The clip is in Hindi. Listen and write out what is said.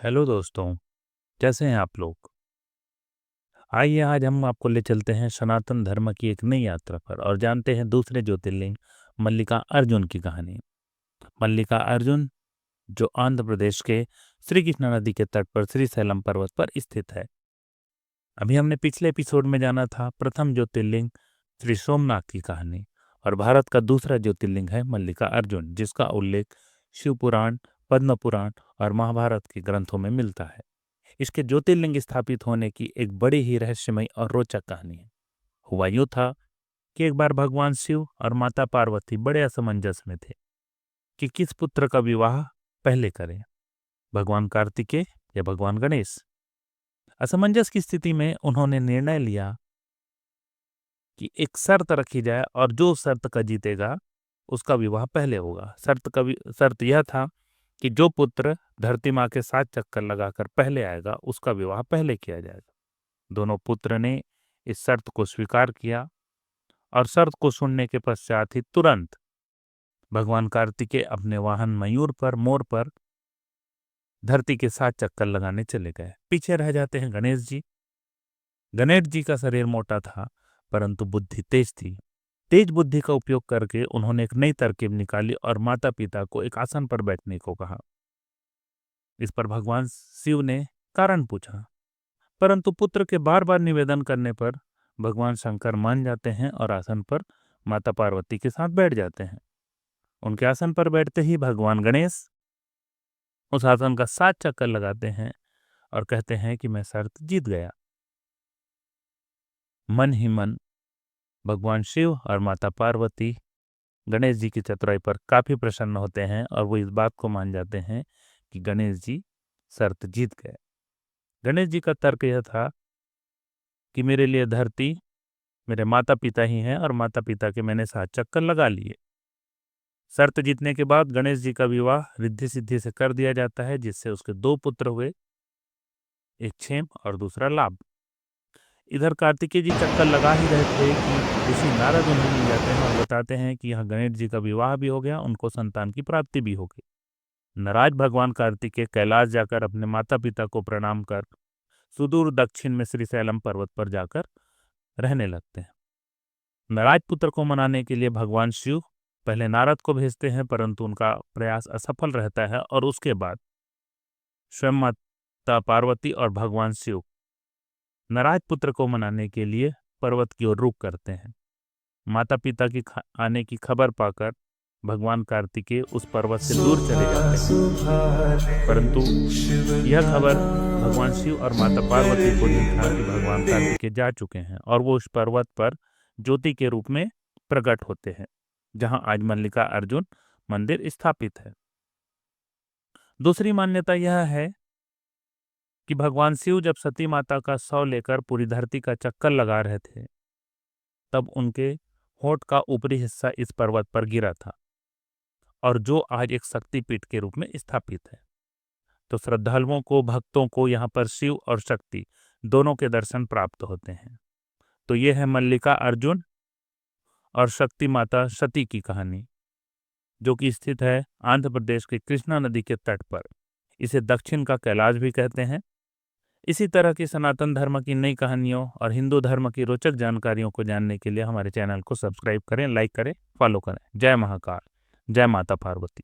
हेलो दोस्तों, कैसे हैं आप लोग? आइए आज हम आपको ले चलते हैं सनातन धर्म की एक नई यात्रा पर और जानते हैं दूसरे ज्योतिर्लिंग मल्लिका अर्जुन की कहानी। मल्लिका अर्जुन जो आंध्र प्रदेश के श्री कृष्णा नदी के तट पर श्रीशैलम पर्वत पर स्थित है। अभी हमने पिछले एपिसोड में जाना था प्रथम ज्योतिर्लिंग श्री सोमनाथ की कहानी और भारत का दूसरा ज्योतिर्लिंग है मल्लिका अर्जुन, जिसका उल्लेख शिव पुराण, पद्म पुराण और महाभारत के ग्रंथों में मिलता है। इसके ज्योतिर्लिंग स्थापित होने की एक बड़ी ही रहस्यमयी और रोचक कहानी है। हुआ यूं था कि एक बार भगवान शिव और माता पार्वती बड़े असमंजस में थे कि किस पुत्र का विवाह पहले करें, भगवान कार्तिकेय या भगवान गणेश। असमंजस की स्थिति में उन्होंने निर्णय लिया कि एक शर्त रखी जाए और जो शर्त का जीतेगा उसका विवाह पहले होगा। शर्त यह था कि जो पुत्र धरती माँ के 7 चक्कर लगाकर पहले आएगा उसका विवाह पहले किया जाएगा। दोनों पुत्र ने इस शर्त को स्वीकार किया और शर्त को सुनने के पश्चात ही तुरंत भगवान कार्तिकेय अपने वाहन मोर पर धरती के 7 चक्कर लगाने चले गए। पीछे रह जाते हैं गणेश जी। गणेश जी का शरीर मोटा था परंतु बुद्धि तेज थी। तेज बुद्धि का उपयोग करके उन्होंने एक नई तरकीब निकाली और माता पिता को एक आसन पर बैठने को कहा। इस पर भगवान शिव ने कारण पूछा, परंतु पुत्र के बार बार निवेदन करने पर भगवान शंकर मान जाते हैं और आसन पर माता पार्वती के साथ बैठ जाते हैं। उनके आसन पर बैठते ही भगवान गणेश उस आसन का 7 चक्कर लगाते हैं और कहते हैं कि मैं शर्त जीत गया। मन ही मन भगवान शिव और माता पार्वती गणेश जी की चतुराई पर काफी प्रसन्न होते हैं और वो इस बात को मान जाते हैं कि गणेश जी शर्त जीत गए। गणेश जी का तर्क यह था कि मेरे लिए धरती मेरे माता पिता ही हैं और माता पिता के मैंने 7 चक्कर लगा लिए। शर्त जीतने के बाद गणेश जी का विवाह रिद्धि सिद्धि से कर दिया जाता है, जिससे उसके 2 पुत्र हुए, एक क्षेम और दूसरा लाभ। इधर कार्तिकेय जी चक्कर लगा ही रहे थे कि ऋषि नारद उन्हें मिल जाते हैं और बताते हैं कि यहाँ गणेश जी का विवाह भी हो गया, उनको संतान की प्राप्ति भी हो गई। नाराज भगवान कार्तिकेय कैलाश जाकर अपने माता पिता को प्रणाम कर सुदूर दक्षिण में श्रीशैलम पर्वत पर जाकर रहने लगते हैं। नाराज पुत्र को मनाने के लिए भगवान शिव पहले नारद को भेजते हैं, परंतु उनका प्रयास असफल रहता है और उसके बाद स्वयं माता पार्वती और भगवान शिव नाराज पुत्र को मनाने के लिए पर्वत की ओर रुख करते हैं। माता पिता की आने की खबर पाकर भगवान कार्तिकेय उस पर्वत से दूर चले जाते हैं, परंतु यह खबर भगवान शिव और माता पार्वती को नहीं था कि भगवान कार्तिकेय जा चुके हैं और वो उस पर्वत पर ज्योति के रूप में प्रकट होते हैं, जहां आज मल्लिका अर्जुन मंदिर स्थापित है। दूसरी मान्यता यह है कि भगवान शिव जब सती माता का शव लेकर पूरी धरती का चक्कर लगा रहे थे, तब उनके होठ का ऊपरी हिस्सा इस पर्वत पर गिरा था और जो आज एक शक्तिपीठ के रूप में स्थापित है। तो श्रद्धालुओं को, भक्तों को यहाँ पर शिव और शक्ति दोनों के दर्शन प्राप्त होते हैं। तो ये है मल्लिका अर्जुन और शक्ति माता सती की कहानी, जो कि स्थित है आंध्र प्रदेश के कृष्णा नदी के तट पर। इसे दक्षिण का कैलाश भी कहते हैं। इसी तरह की सनातन धर्म की नई कहानियों और हिंदू धर्म की रोचक जानकारियों को जानने के लिए हमारे चैनल को सब्सक्राइब करें, लाइक करें, फॉलो करें। जय महाकाल, जय माता पार्वती।